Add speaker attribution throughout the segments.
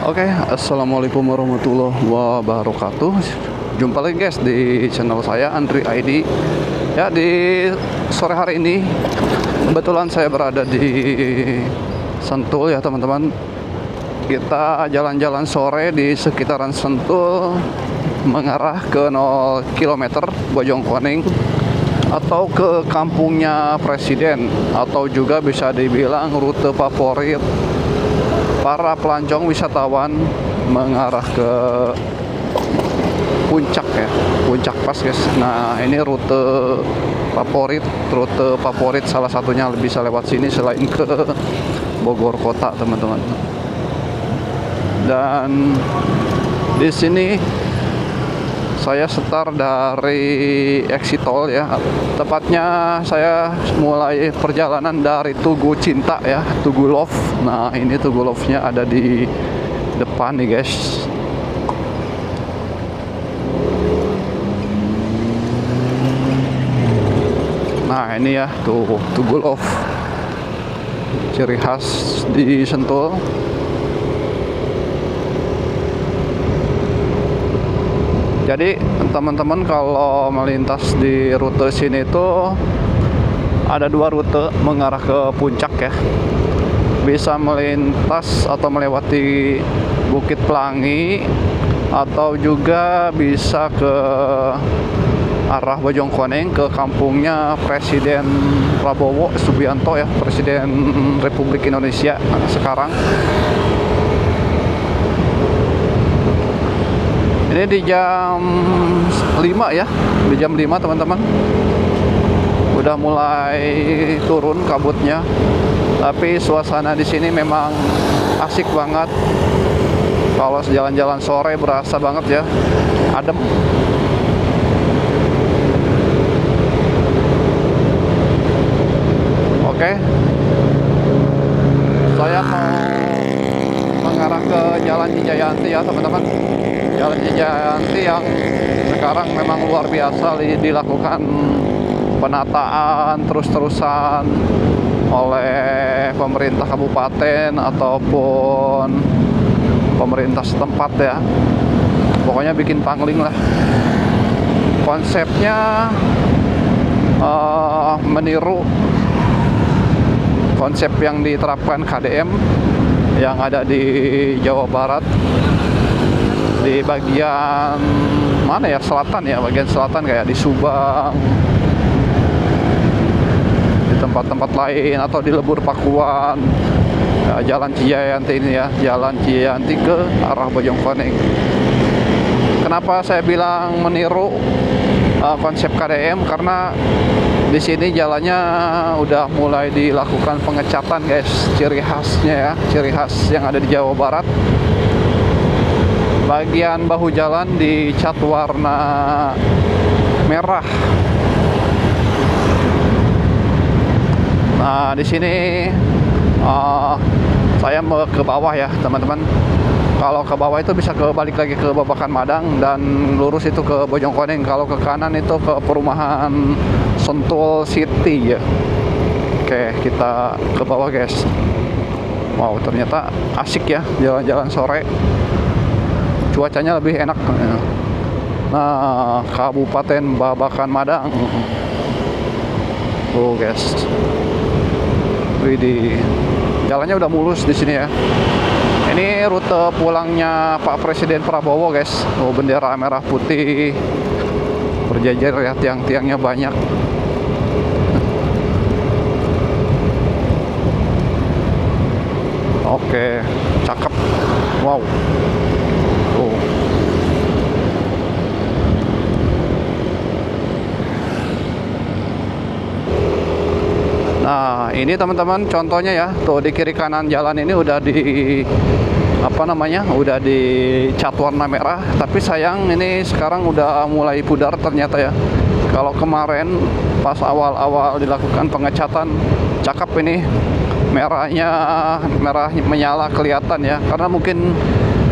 Speaker 1: Oke, assalamualaikum warahmatullahi wabarakatuh. Jumpa lagi guys di channel saya Andri ID. Ya, di sore hari ini kebetulan saya berada di Sentul ya teman-teman. Kita jalan-jalan sore di sekitaran Sentul mengarah ke 0 km Bojongkoneng atau ke kampungnya Presiden, atau juga bisa dibilang rute favorit para pelancong wisatawan mengarah ke puncak ya, puncak pas guys. Nah, ini rute favorit salah satunya bisa lewat sini selain ke Bogor kota teman-teman. Dan di sini saya start dari exit tol ya, tepatnya saya mulai perjalanan dari Tugu Cinta ya, Tugu Love. Nah, ini Tugu Love-nya ada di depan nih guys. Nah, ini ya tuh Tugu Love, ciri khas di Sentul. Jadi teman-teman kalau melintas di rute sini itu ada dua rute mengarah ke puncak ya. Bisa melintas atau melewati Bukit Pelangi, atau juga bisa ke arah Bojongkoneng ke kampungnya Presiden Prabowo Subianto ya, Presiden Republik Indonesia sekarang. Ini di jam 5 ya, di jam 5 teman-teman. Udah mulai turun kabutnya, tapi suasana di sini memang asik banget. Kalau jalan-jalan sore berasa banget ya, adem. Oke, saya mau mengarah ke Jalan Cijayanti ya teman-teman. Jalan Cijayanti yang sekarang memang luar biasa dilakukan penataan terus-terusan oleh pemerintah kabupaten ataupun pemerintah setempat ya. Pokoknya bikin pangling lah. Konsepnya meniru konsep yang diterapkan KDM yang ada di Jawa Barat, di bagian mana ya, selatan ya, bagian selatan kayak di Subang, di tempat-tempat lain, atau di Lebur Pakuan ya, Jalan Cijayanti ini ya, Jalan Cijayanti ke arah Bojongkoneng. Kenapa saya bilang meniru konsep KDM? Karena di sini jalannya udah mulai dilakukan pengecatan guys, ciri khasnya ya, ciri khas yang ada di Jawa Barat. Bagian bahu jalan dicat warna merah. Nah, di sini saya mau ke bawah ya teman-teman. Kalau ke bawah itu bisa balik lagi ke Babakan Madang dan lurus itu ke Bojongkoneng. Kalau ke kanan itu ke perumahan Sentul City ya. Oke, kita ke bawah guys. Wow, ternyata asik ya jalan-jalan sore. Cuacanya lebih enak. Nah, Kabupaten Babakan Madang. Oh guys, widih, jalannya udah mulus di sini ya. Ini rute pulangnya Pak Presiden Prabowo guys. Oh, bendera merah putih berjajar ya, tiang-tiangnya banyak. Oke, cakep. Wow. Oh. Nah, ini teman-teman contohnya ya. Tuh di kiri kanan jalan ini udah udah dicat warna merah, tapi sayang ini sekarang udah mulai pudar ternyata ya. Kalau kemarin pas awal-awal dilakukan pengecatan, cakep ini, merah menyala kelihatan ya, karena mungkin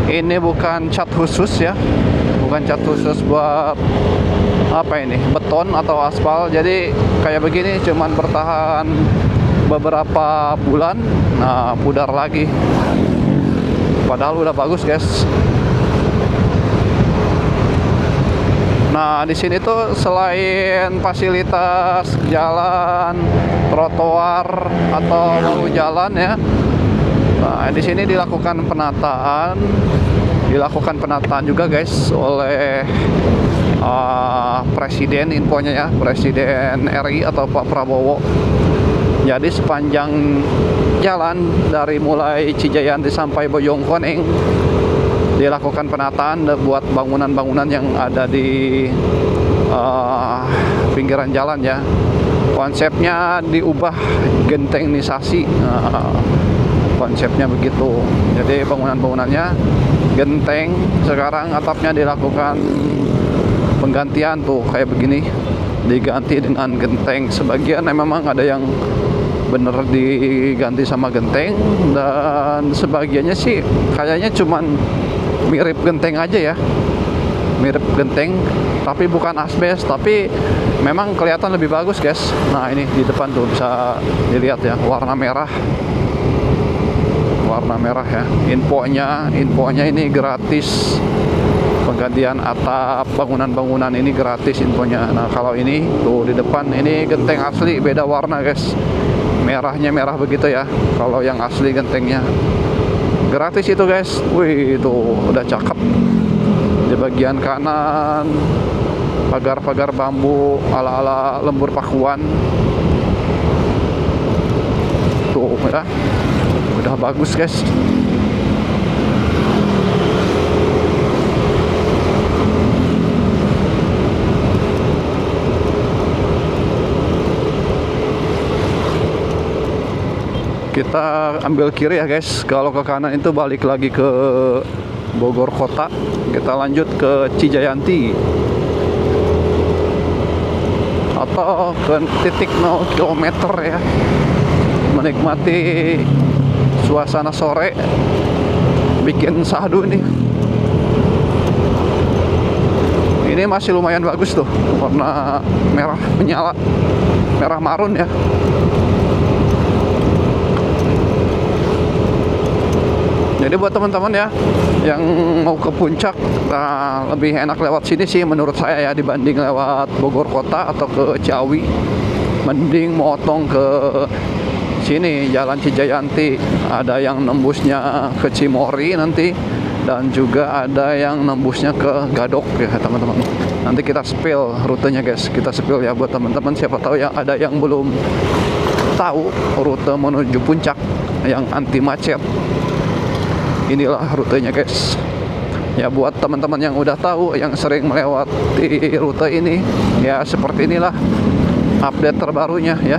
Speaker 1: ini bukan cat khusus ya, bukan cat khusus buat beton atau aspal. Jadi kayak begini cuman bertahan beberapa bulan, nah pudar lagi. Padahal udah bagus guys. Nah, di sini tuh selain fasilitas jalan, trotoar atau bahu jalan ya. Nah, di sini dilakukan penataan juga guys oleh Presiden, infonya ya, Presiden RI atau Pak Prabowo. Jadi sepanjang jalan dari mulai Cijayanti sampai Bojongkoneng dilakukan penataan buat bangunan-bangunan yang ada di pinggiran jalan ya. Konsepnya diubah gentenisasi. Konsepnya begitu. Jadi bangunan-bangunannya genteng, sekarang atapnya dilakukan penggantian tuh kayak begini, diganti dengan genteng. Sebagian memang ada yang bener diganti sama genteng, dan sebagiannya sih kayaknya cuman mirip genteng aja ya, mirip genteng tapi bukan asbes, tapi memang kelihatan lebih bagus guys. Nah, ini di depan tuh bisa dilihat ya, warna merah ya. Infonya ini gratis, penggantian atap bangunan-bangunan ini gratis infonya. Nah, kalau ini tuh di depan ini genteng asli, beda warna guys, merahnya merah begitu ya. Kalau yang asli gentengnya gratis itu guys. Wih, itu udah cakep. Di bagian kanan pagar-pagar bambu ala-ala lembur Pakuan tuh ya, udah bagus guys. Kita ambil kiri ya guys. Kalau ke kanan itu balik lagi ke Bogor kota. Kita lanjut ke Cijayanti atau ke titik 0 km ya, menikmati suasana sore, bikin sahdu nih. Ini masih lumayan bagus tuh, warna merah menyala, merah marun ya. Jadi buat teman-teman ya yang mau ke puncak, lebih enak lewat sini sih menurut saya ya, dibanding lewat Bogor kota atau ke Ciawi. Mending motong ke sini, Jalan Cijayanti. Ada yang nembusnya ke Cimori nanti, dan juga ada yang nembusnya ke Gadok ya teman-teman. Nanti kita spill rutenya guys, kita spill ya buat teman-teman, siapa tahu ya ada yang belum tahu rute menuju puncak yang anti macet. Inilah rutenya guys. Ya buat teman-teman yang udah tahu, yang sering melewati rute ini, ya seperti inilah update terbarunya ya.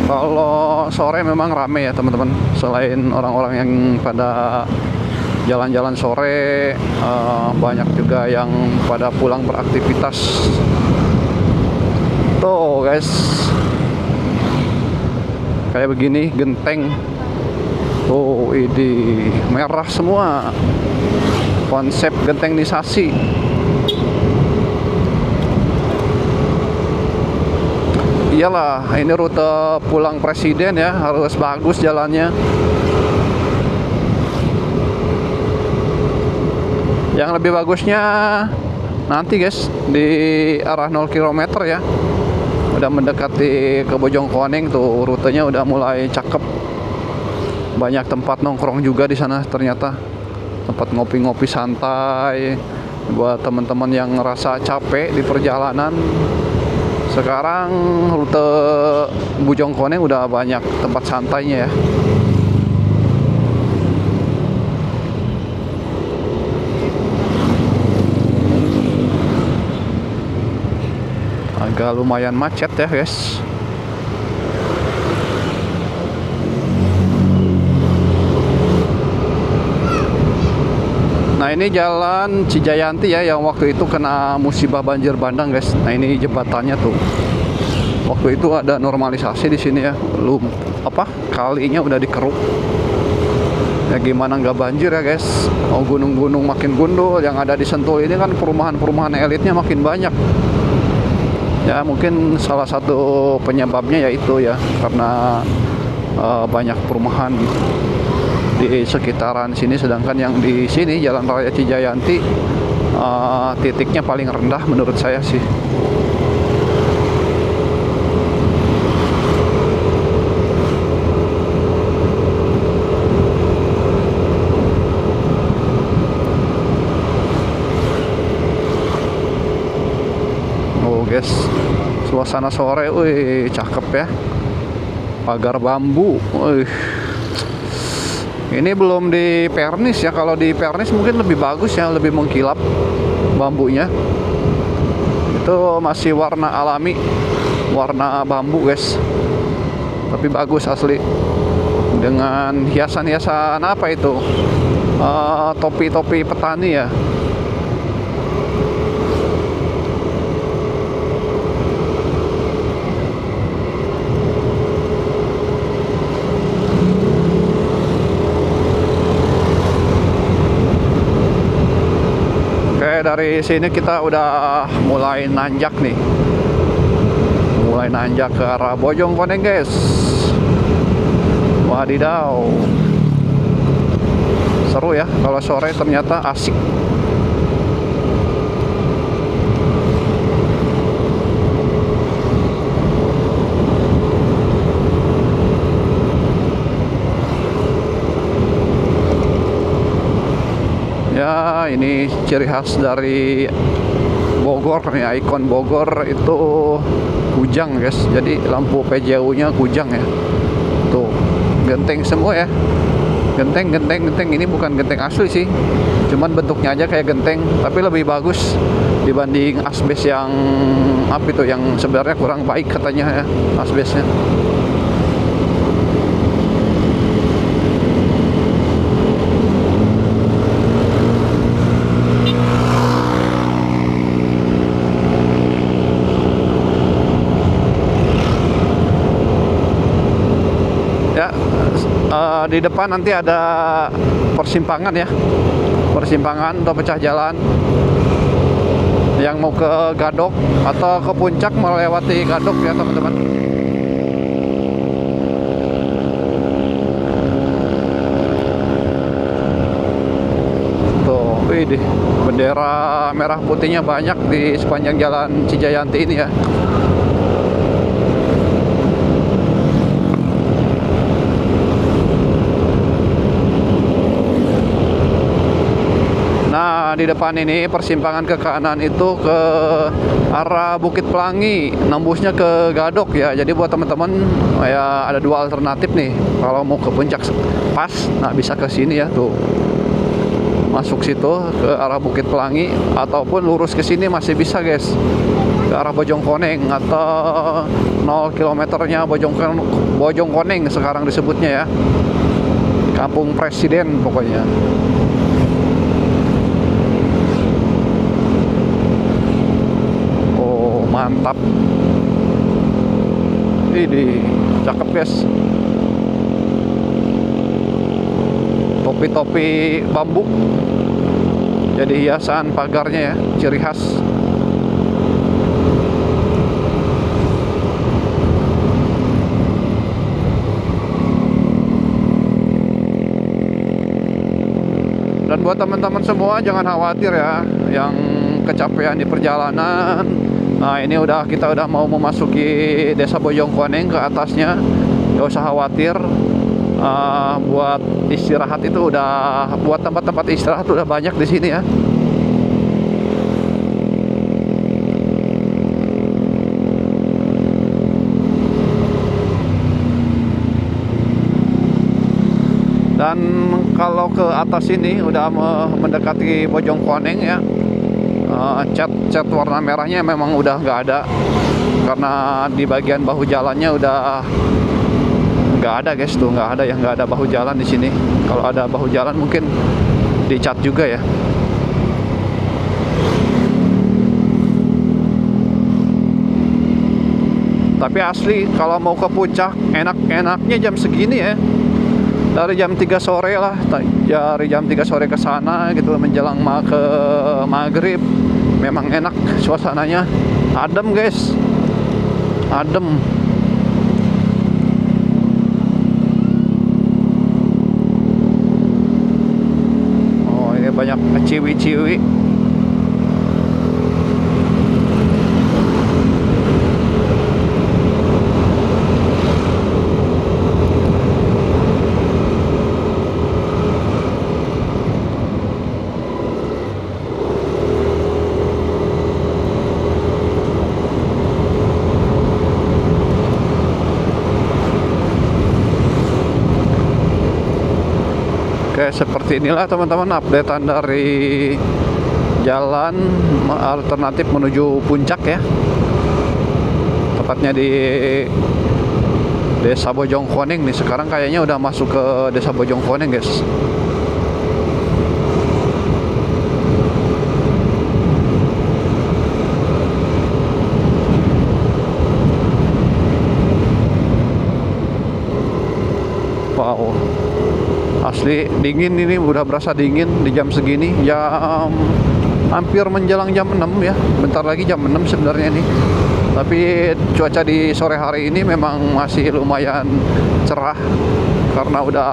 Speaker 1: Kalau sore memang rame ya teman-teman. Selain orang-orang yang pada jalan-jalan sore, banyak juga yang pada pulang beraktivitas. Tuh guys, kayak begini genteng. Tuh, ini merah semua. Konsep gentenisasi. Iyalah, ini rute pulang presiden ya, harus bagus jalannya. Yang lebih bagusnya nanti guys di arah 0 km ya, udah mendekati ke Bojongkoneng tuh, rutenya udah mulai cakep. Banyak tempat nongkrong juga di sana ternyata, tempat ngopi-ngopi santai buat teman-teman yang ngerasa capek di perjalanan. Sekarang rute Bojongkoneng udah banyak tempat santainya ya. Agak lumayan macet ya guys. Nah, ini jalan Cijayanti ya, yang waktu itu kena musibah banjir bandang guys. Nah, ini jembatannya tuh. Waktu itu ada normalisasi di sini ya. Kalinya udah dikeruk. Ya gimana nggak banjir ya guys. Oh, gunung-gunung makin gundul. Yang ada di Sentul ini kan perumahan-perumahan elitnya makin banyak. Ya mungkin salah satu penyebabnya yaitu ya karena banyak perumahan di sekitaran sini. Sedangkan yang di sini Jalan Raya Cijayanti titiknya paling rendah menurut saya sih. Guys, suasana sore, wih cakep ya, pagar bambu, wih. Ini belum di pernis ya, kalau di pernis mungkin lebih bagus ya, lebih mengkilap bambunya. Itu masih warna alami, warna bambu guys, tapi bagus asli, dengan hiasan-hiasan apa itu, topi-topi petani ya. Dari sini kita udah mulai nanjak nih, mulai nanjak ke arah Bojongkoneng guys. Wadidaw, seru ya kalau sore, ternyata asik. Ya, ini ciri khas dari Bogor nih, ikon Bogor itu kujang guys. Jadi lampu PJU-nya kujang ya. Tuh, genteng semua ya. Genteng. Ini bukan genteng asli sih. Cuman bentuknya aja kayak genteng, tapi lebih bagus dibanding asbes yang apa itu, yang sebenarnya kurang baik katanya ya, asbesnya. Di depan nanti ada persimpangan ya, persimpangan atau pecah jalan yang mau ke Gadok atau ke puncak melewati Gadok ya teman-teman. Tuh, wih, bendera merah putihnya banyak di sepanjang Jalan Cijayanti ini ya. Nah, di depan ini persimpangan ke kanan itu ke arah Bukit Pelangi, nembusnya ke Gadok ya. Jadi buat teman-teman ya ada dua alternatif nih. Kalau mau ke puncak pas, nah bisa ke sini ya tuh. Masuk situ ke arah Bukit Pelangi, ataupun lurus ke sini masih bisa guys. Ke arah Bojongkoneng atau 0 kilometernya Bojongkoneng sekarang disebutnya ya. Kampung Presiden pokoknya. Mantap. Ini cakep guys. Topi-topi bambu jadi hiasan pagarnya ya, ciri khas. Dan buat teman-teman semua jangan khawatir ya yang kecapean di perjalanan. Nah, ini kita udah mau memasuki Desa Bojongkoneng ke atasnya. Gak usah khawatir. Buat istirahat itu buat tempat-tempat istirahat udah banyak di sini ya. Dan kalau ke atas ini udah mendekati Bojongkoneng ya. Cat warna merahnya memang udah nggak ada, karena di bagian bahu jalannya udah nggak ada guys, tuh nggak ada bahu jalan di sini. Kalau ada bahu jalan mungkin dicat juga ya. Tapi asli kalau mau ke puncak enak-enaknya jam segini ya. dari jam 3 sore lah, dari jam 3 sore ke sana gitu menjelang ke maghrib. Memang enak suasananya, adem guys, adem. Oh, ini banyak ciwi-ciwi. Oke, seperti inilah teman-teman updatean dari jalan alternatif menuju puncak ya. Tepatnya di Desa Bojongkoneng nih. Sekarang kayaknya udah masuk ke Desa Bojongkoneng, guys. Wow. Asli dingin, ini udah berasa dingin di jam segini, jam hampir menjelang jam 6 ya. Bentar lagi jam 6 sebenarnya nih. Tapi cuaca di sore hari ini memang masih lumayan cerah karena udah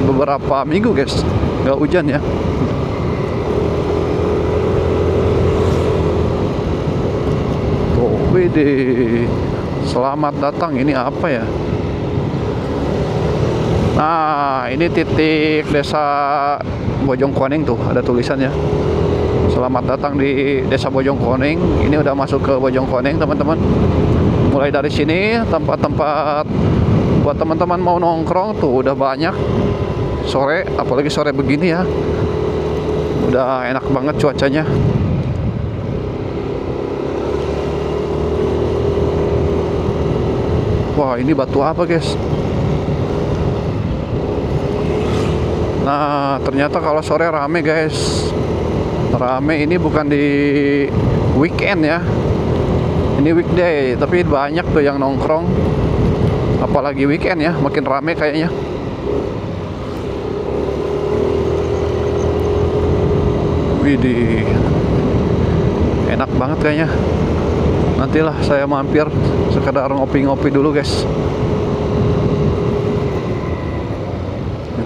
Speaker 1: beberapa minggu guys nggak hujan ya. Tuh, wede. Selamat datang, ini apa ya? Nah, ini titik Desa Bojongkoneng tuh, ada tulisannya. Selamat datang di Desa Bojongkoneng. Ini udah masuk ke Bojongkoneng, teman-teman. Mulai dari sini tempat-tempat buat teman-teman mau nongkrong tuh udah banyak. Sore, apalagi sore begini ya. Udah enak banget cuacanya. Wah, ini batu apa, guys? Nah, ternyata kalau sore rame guys. Rame ini bukan di weekend ya. Ini weekday, tapi banyak tuh yang nongkrong. Apalagi weekend ya, makin rame kayaknya. Widih. Enak banget kayaknya. Nantilah saya mampir sekedar ngopi-ngopi dulu guys.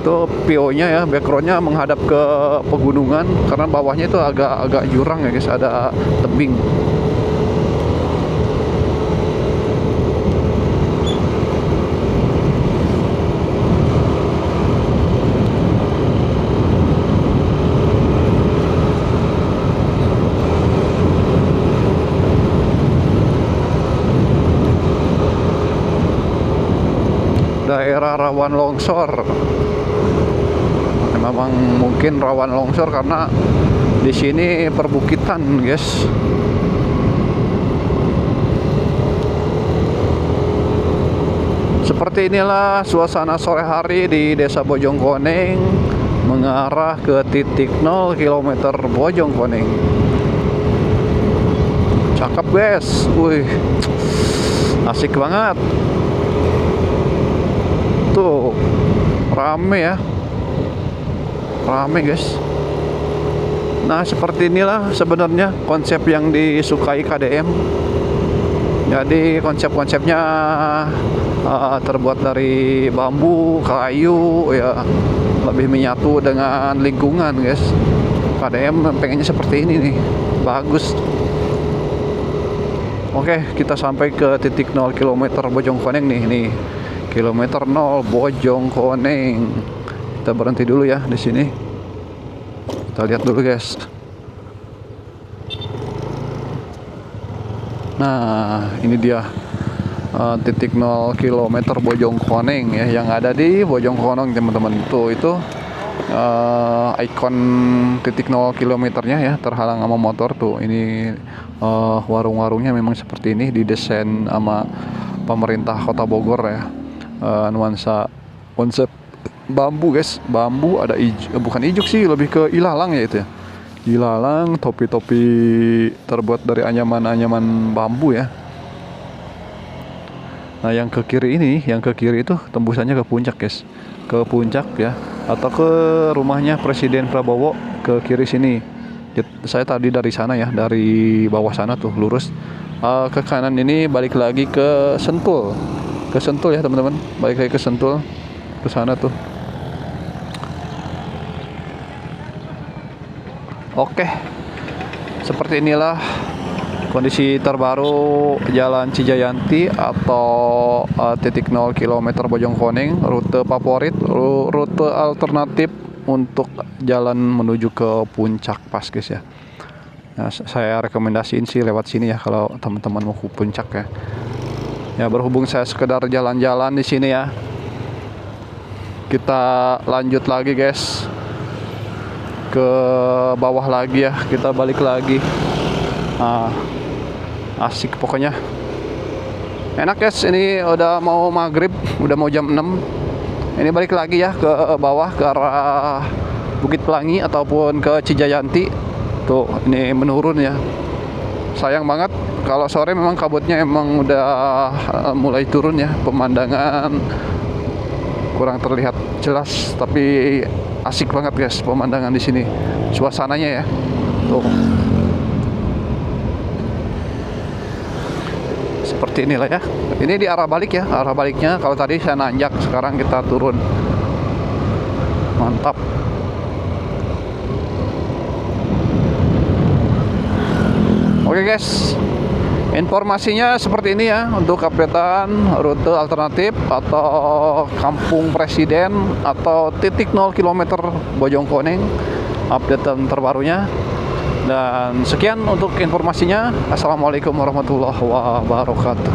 Speaker 1: Itu view-nya ya, background-nya menghadap ke pegunungan karena bawahnya itu agak jurang ya guys, ada tebing. Daerah rawan longsor. Memang mungkin rawan longsor karena di sini perbukitan, guys. Seperti inilah suasana sore hari di Desa Bojongkoneng mengarah ke titik 0 km Bojongkoneng. Cakep, guys. Wih. Asik banget. Tuh, rame ya. Rame guys. Nah, seperti inilah sebenarnya konsep yang disukai KDM. Jadi konsep-konsepnya terbuat dari bambu, kayu ya, lebih menyatu dengan lingkungan guys. KDM pengennya seperti ini nih. Bagus. Oke, kita sampai ke titik 0 km Bojongkoneng nih. Kilometer 0 Bojongkoneng. Kita berhenti dulu ya di sini. Kita lihat dulu guys. Nah, ini dia titik 0 km Bojongkoneng ya, yang ada di Bojongkoneng teman-teman. Tuh itu ikon titik 0 kilometernya ya, terhalang sama motor tuh. Ini warung-warungnya memang seperti ini, didesain sama pemerintah Kota Bogor ya. Nuansa konsep bambu guys, bambu ada bukan ijuk sih, lebih ke ilalang ya itu ya. Ilalang, topi-topi terbuat dari anyaman-anyaman bambu ya. Nah, yang ke kiri itu tembusannya ke puncak guys. ke puncak ya, atau ke rumahnya Presiden Prabowo ke kiri sini. Saya tadi dari sana ya, dari bawah sana tuh lurus. Ke kanan ini balik lagi ke Sentul. Ke Sentul ya teman-teman, balik lagi ke Sentul. Ke sana tuh. Oke. Seperti inilah kondisi terbaru Jalan Cijayanti atau titik 0 km Bojongkoneng, rute favorit, rute alternatif untuk jalan menuju ke puncak pas guys ya. Nah, saya rekomendasiin sih lewat sini ya kalau teman-teman mau ke puncak ya. Ya berhubung saya sekedar jalan-jalan di sini ya. Kita lanjut lagi guys. Ke bawah lagi ya, kita balik lagi. Asik pokoknya. Enak guys, ini udah mau maghrib, udah mau jam 6. Ini balik lagi ya ke bawah ke arah Bukit Pelangi ataupun ke Cijayanti. Tuh, ini menurun ya. Sayang banget kalau sore memang kabutnya emang udah mulai turun ya, pemandangan kurang terlihat jelas, tapi asik banget guys pemandangan di sini, suasananya ya. Tuh. Seperti inilah ya. Ini di arah balik ya, arah baliknya. Kalau tadi saya nanjak, sekarang kita turun. Mantap. Oke guys, informasinya seperti ini ya untuk updatean rute alternatif atau Kampung Presiden atau titik 0 km Bojongkoneng, updatean terbarunya. Dan sekian untuk informasinya. Assalamualaikum warahmatullahi wabarakatuh.